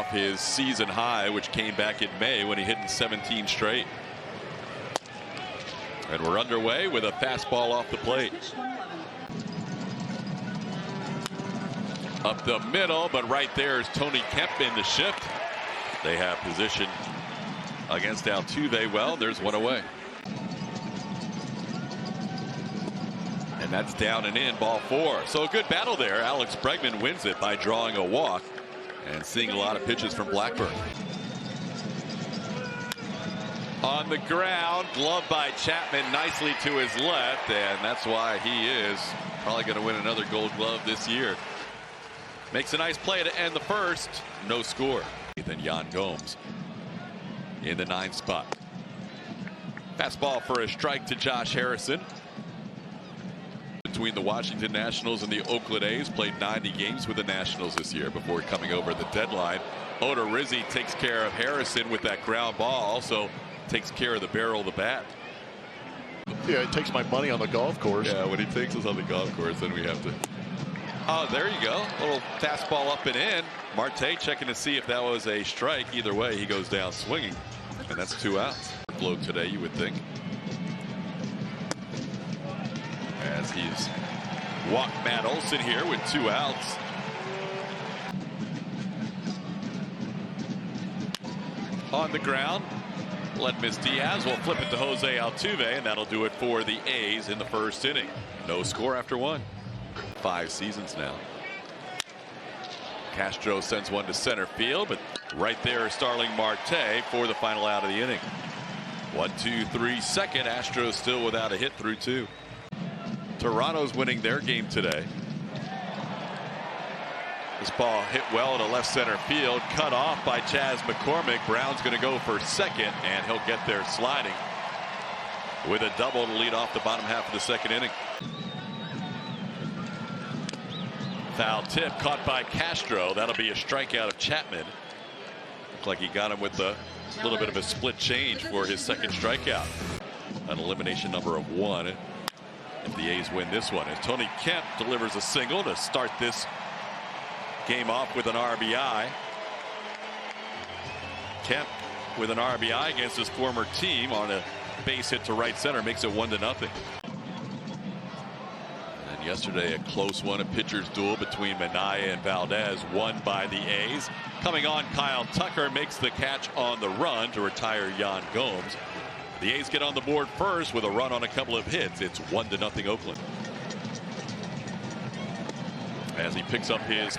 off his season high, which came back in May when he hit in 17 straight. And we're underway with a fastball off the plate. Up the middle, but right there is Tony Kemp in the shift. They have position against Altuve. Well, there's one away. And that's down and in, ball 4. So a good battle there. Alex Bregman wins it by drawing a walk and seeing a lot of pitches from Blackburn. On the ground, glove by Chapman nicely to his left, and that's why he is probably going to win another Gold Glove this year. Makes a nice play to end the first. No score. Then Yan Gomes in the 9th spot. Fastball for a strike to Josh Harrison. Between the Washington Nationals and the Oakland A's, played 90 games with the Nationals this year before coming over the deadline. Odorizzi takes care of Harrison with that ground ball. Also takes care of the barrel of the bat. Yeah, it takes my money on the golf course. Yeah, when he takes us on the golf course, then we have to. Oh, there you go. Little fastball up and in. Marte checking to see if that was a strike. Either way, he goes down swinging. And that's 2 outs. Blow today, you would think. As he's walked Matt Olson here with 2 outs. On the ground. Ledmus Diaz will flip it to Jose Altuve, and that'll do it for the A's in the first inning. No score after 1. 5 seasons now. Castro sends one to center field, but right there is Starling Marte for the final out of the inning. 1-2-3 second. Astros still without a hit through 2. Toronto's winning their game today. This ball hit well to left center field, cut off by Chas McCormick. Brown's going to go for second, and he'll get there sliding with a double to lead off the bottom half of the second inning. Foul tip caught by Castro. That'll be a strikeout of Chapman. Looked like he got him with a little bit of a split change for his second strikeout. An elimination number of 1 if the A's win this one, as Tony Kemp delivers a single to start this game off with an RBI. Kemp with an RBI against his former team on a base hit to right center makes it 1-0. And yesterday a close one, a pitcher's duel between Minaya and Valdez, won by the A's. Coming on, Kyle Tucker makes the catch on the run to retire Yan Gomes. The A's get on the board first with a run on a couple of hits. It's 1-0 Oakland. As he picks up his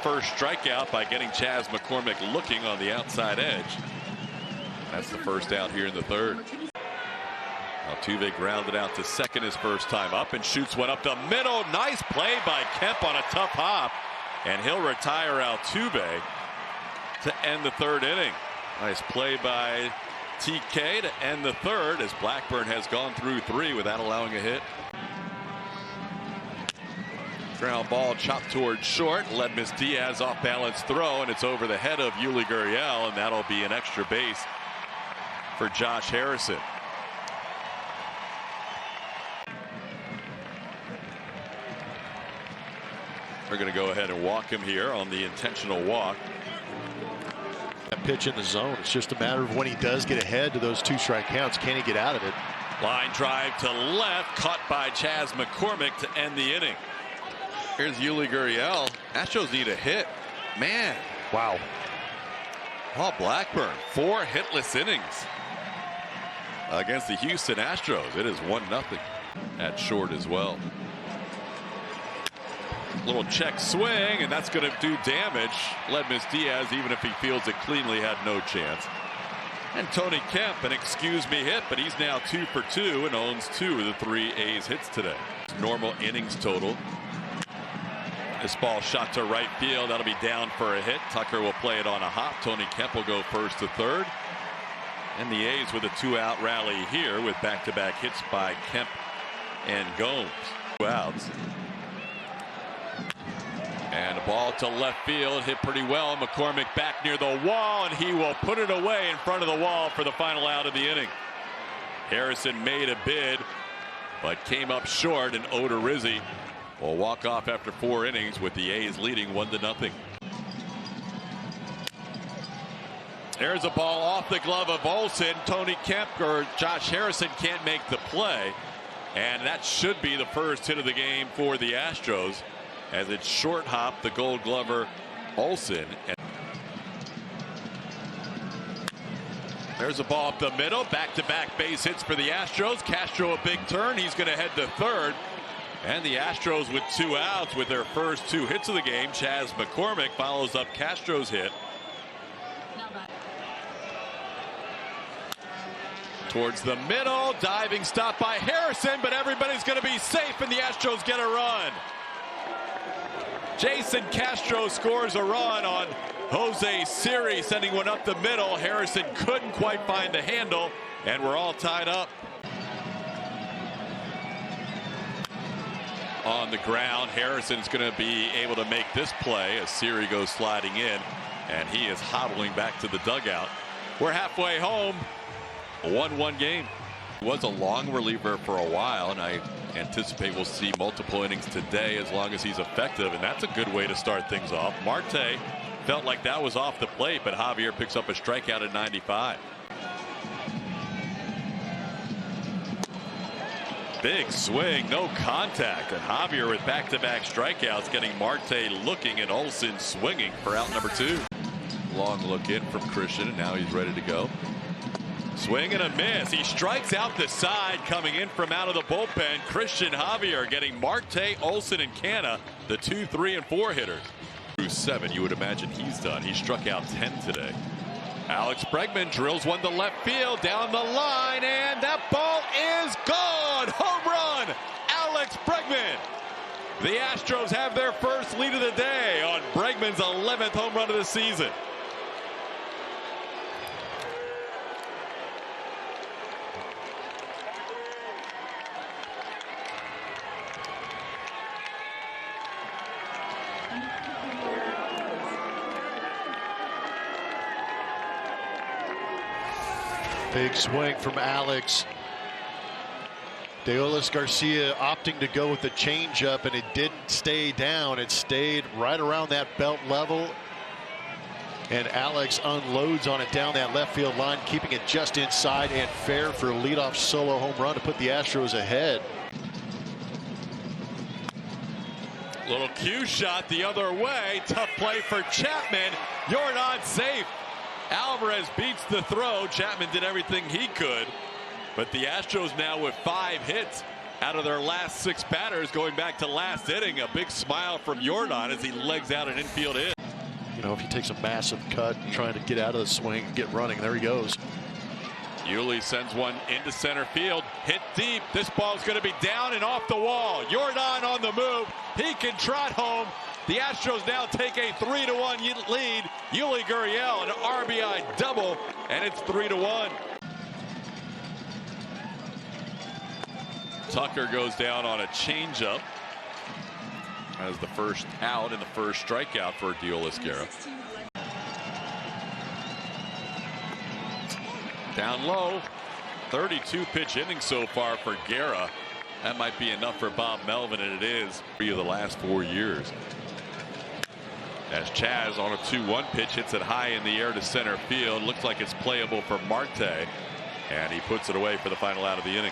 first strikeout by getting Chas McCormick looking on the outside edge. That's the first out here in the third. Altuve grounded out to second his first time up and shoots one up the middle. Nice play by Kemp on a tough hop, and he'll retire Altuve to end the third inning. Nice play by TK to end the third, as Blackburn has gone through 3 without allowing a hit. Ground ball chopped towards short. Ledmus Diaz off balance throw, and it's over the head of Yuli Gurriel, and that'll be an extra base for Josh Harrison. We're going to go ahead and walk him here on the intentional walk. That pitch in the zone. It's just a matter of when he does get ahead to those 2 strike counts, can he get out of it? Line drive to left, caught by Chas McCormick to end the inning. Here's Yuli Gurriel. Astros need a hit. Man. Wow. Paul Blackburn, 4 hitless innings against the Houston Astros. It is 1-0 at short as well. Little check swing, and that's going to do damage. Ledmus Diaz, even if he fields it cleanly, had no chance. And Tony Kemp, an excuse me hit, but he's now 2 for 2 and owns 2 of the 3 A's hits today. Normal innings total. This ball shot to right field. That'll be down for a hit. Tucker will play it on a hop. Tony Kemp will go first to third. And the A's with a 2-out rally here with back-to-back hits by Kemp and Gomes. 2 outs. And a ball to left field, hit pretty well. McCormick back near the wall, and he will put it away in front of the wall for the final out of the inning. Harrison made a bid, but came up short, and Odorizzi will walk off after 4 innings with the A's leading 1-0. There's a ball off the glove of Olsen. Tony Kemp or Josh Harrison can't make the play. And that should be the first hit of the game for the Astros, as it's short hop the Gold Glover Olsen. There's a ball up the middle. Back-to-back base hits for the Astros. Castro a big turn. He's going to head to third. And the Astros with 2 outs with their first 2 hits of the game. Chas McCormick follows up Castro's hit. Towards the middle, diving stop by Harrison, but everybody's going to be safe, and the Astros get a run. Jason Castro scores a run on Jose Siri, sending one up the middle. Harrison couldn't quite find the handle, and we're all tied up. On the ground, Harrison's going to be able to make this play as Siri goes sliding in, and he is hobbling back to the dugout. We're halfway home. A 1-1 game. He was a long reliever for a while, and I anticipate we'll see multiple innings today as long as he's effective, and that's a good way to start things off. Marte felt like that was off the plate, but Javier picks up a strikeout at 95. Big swing, no contact, and Javier with back-to-back strikeouts getting Marte looking and Olsen swinging for out number 2. Long look in from Christian, and now he's ready to go. Swing and a miss. He strikes out the side coming in from out of the bullpen. Christian Javier getting Marte, Olsen, and Canha, the 2, 3, and 4 hitters. Through 7, you would imagine he's done. He struck out 10 today. Alex Bregman drills one to left field down the line, and that ball is gone. Home run, Alex Bregman. The Astros have their first lead of the day on Bregman's 11th home run of the season. Big swing from Alex. Deolis Garcia opting to go with the changeup, and it didn't stay down. It stayed right around that belt level. And Alex unloads on it down that left field line, keeping it just inside and fair for a leadoff solo home run to put the Astros ahead. Little cue shot the other way. Tough play for Chapman. Jordan safe. Alvarez beats the throw. Chapman did everything he could, but the Astros now with 5 hits out of their last 6 batters going back to last inning. A big smile from Jordan as he legs out an infield hit. You know, if he takes a massive cut trying to get out of the swing and get running, there he goes. Yuli sends one into center field, hit deep. This ball's going to be down and off the wall. Jordan on the move. He can trot home. The Astros now take a 3-1 lead. Yuli Gurriel, an RBI double, and it's 3-1. Tucker goes down on a changeup as the first out and the first strikeout for Deolis Guerra. Down low, 32 pitch inning so far for Guerra. That might be enough for Bob Melvin, and it is for the last 4 years. As Chas on a 2-1 pitch hits it high in the air to center field. Looks like it's playable for Marte, and he puts it away for the final out of the inning.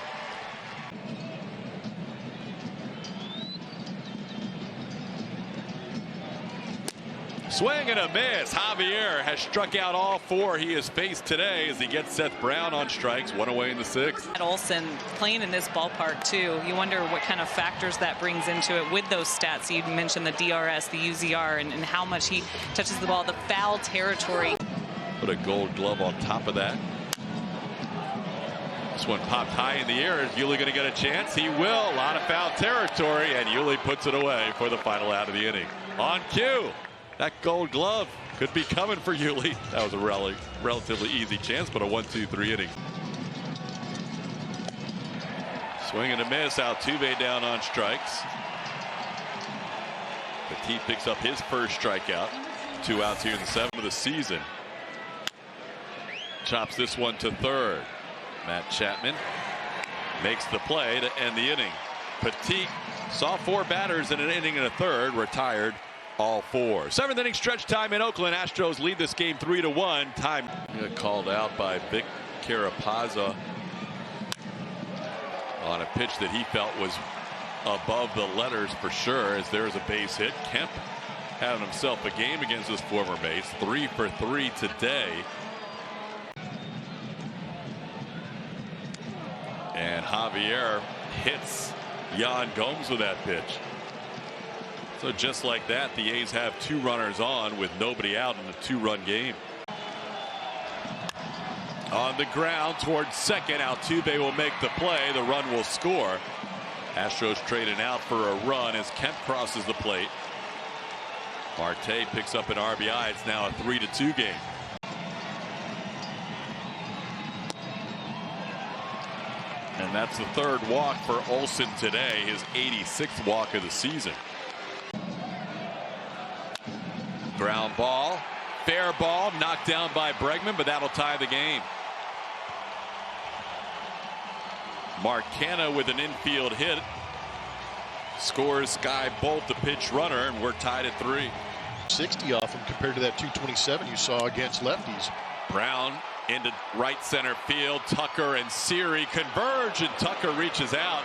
Swing and a miss. Javier has struck out all 4 he has faced today as he gets Seth Brown on strikes, 1 away in the 6th. Olsen playing in this ballpark too. You wonder what kind of factors that brings into it with those stats. You mentioned the DRS, the UZR, and how much he touches the ball, the foul territory. Put a Gold Glove on top of that. This one popped high in the air. Is Yuli going to get a chance? He will. A lot of foul territory, and Yuli puts it away for the final out of the inning. On cue. That Gold Glove could be coming for Yuli. That was a relatively easy chance, but a 1-2-3 inning. Swing and a miss. Altuve down on strikes. Petit picks up his first strikeout. 2 outs here in the 7th of the season. Chops this one to third. Matt Chapman makes the play to end the inning. Petit saw 4 batters in an inning and a third, retired all four. Seventh inning stretch time in Oakland. Astros lead this game 3-1. Time called out by Vic Carapazza on a pitch that he felt was above the letters for sure, as there's a base hit. Kemp having himself a game against his former base. 3 for 3 today. And Javier hits Yan Gomes with that pitch. So just like that, the A's have 2 runners on with nobody out in a 2-run game. On the ground towards second, Altuve will make the play. The run will score. Astros trading out for a run as Kemp crosses the plate. Marte picks up an RBI. It's now a 3-2 game. And that's the 3rd walk for Olson today, his 86th walk of the season. Ground ball, fair ball, knocked down by Bregman, but that'll tie the game. Marcana with an infield hit scores Sky Bolt, the pinch runner, and we're tied at 3. 60 off him compared to that 227 you saw against lefties. Brown into right center field. Tucker and Siri converge, and Tucker reaches out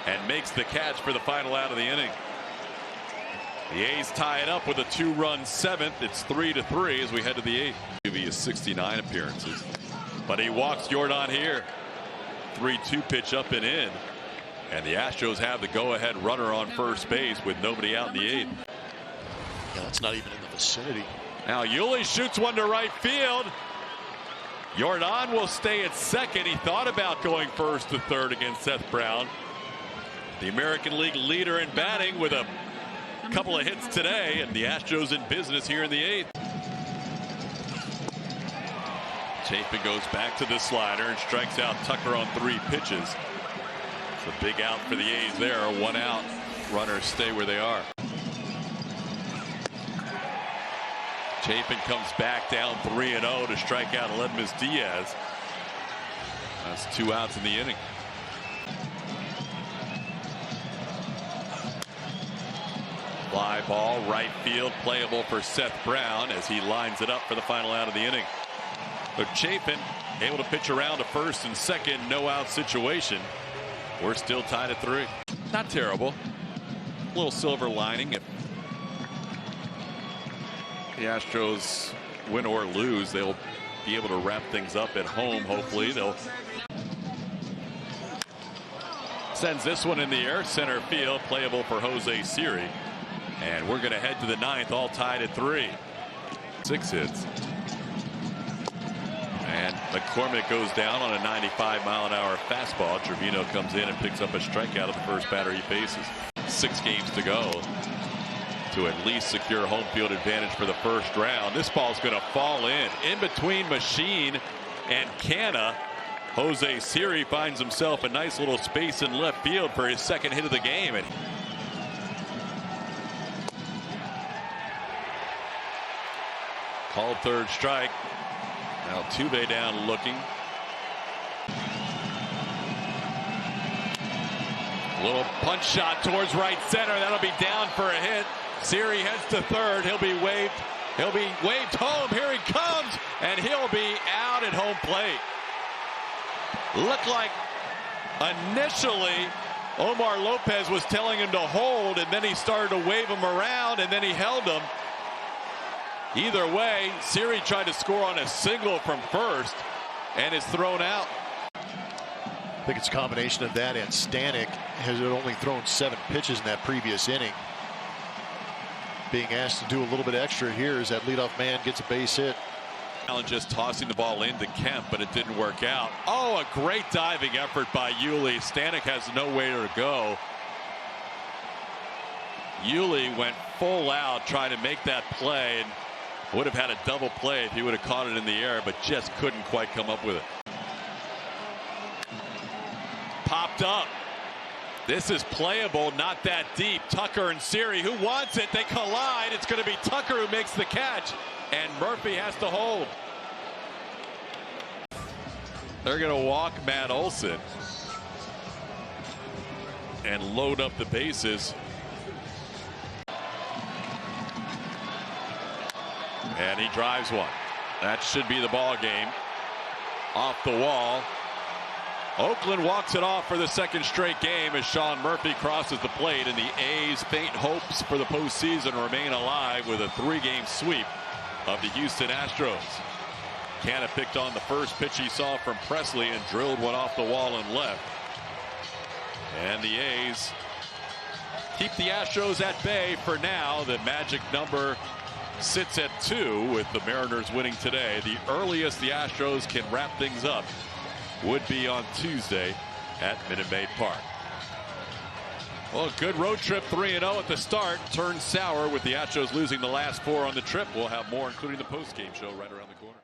and makes the catch for the final out of the inning. The A's tie it up with a 2-run 7th. It's 3-3 as we head to the 8th. He has 69 appearances, but he walks Jordan here. 3-2 pitch up and in, and the Astros have the go-ahead runner on first base with nobody out in the 8th. Yeah, that's not even in the vicinity. Now Yuli shoots one to right field. Jordan will stay at second. He thought about going first to third against Seth Brown. The American League leader in batting with a couple of hits today, and the Astros in business here in the 8th. Chapin goes back to the slider and strikes out Tucker on 3 pitches. It's a big out for the A's there. 1 out. Runners stay where they are. Chapin comes back down 3-0 to strike out Ledmus Diaz. That's 2 outs in the inning. Fly ball, right field, playable for Seth Brown as he lines it up for the final out of the inning. But Chapin able to pitch around to first and second, no out situation. We're still tied at 3. Not terrible. A little silver lining. If the Astros win or lose, they'll be able to wrap things up at home. Hopefully they'll sends this one in the air, center field, playable for Jose Siri. And we're going to head to the 9th, all tied at 3. 6 hits. And McCormick goes down on a 95-mile-an-hour fastball. Trevino comes in and picks up a strikeout of the first batter he faces. 6 games to go to at least secure home field advantage for the first round. This ball's going to fall in between Machine and Canna. Jose Siri finds himself a nice little space in left field for his 2nd hit of the game. And called 3rd strike. Now Altuve down looking. Little punch shot towards right center. That'll be down for a hit. Siri heads to 3rd. He'll be waved. He'll be waved home. Here he comes, and he'll be out at home plate. Looked like initially Omar Lopez was telling him to hold, and then he started to wave him around, and then he held him. Either way, Siri tried to score on a single from first and is thrown out. I think it's a combination of that, and Stanek has only thrown 7 pitches in that previous inning. Being asked to do a little bit extra here as that leadoff man gets a base hit. Allen just tossing the ball into Kemp, but it didn't work out. Oh, a great diving effort by Yuli. Stanek has nowhere to go. Yuli went full out trying to make that play, and would have had a double play if he would have caught it in the air, but just couldn't quite come up with it. Popped up. This is playable, not that deep. Tucker and Siri, who wants it? They collide. It's going to be Tucker who makes the catch, and Murphy has to hold. They're going to walk Matt Olson and load up the bases. And he drives one. That should be the ball game. Off the wall. Oakland walks it off for the second straight game as Sean Murphy crosses the plate, and the A's' faint hopes for the postseason remain alive with a 3-game sweep of the Houston Astros. Canna picked on the first pitch he saw from Presley and drilled one off the wall and left. And the A's keep the Astros at bay for now. The magic number sits at 2 with the Mariners winning today. The earliest the Astros can wrap things up would be on Tuesday at Minute Maid Park. Well, good road trip, 3-0 at the start. Turned sour with the Astros losing the last 4 on the trip. We'll have more, including the post-game show, right around the corner.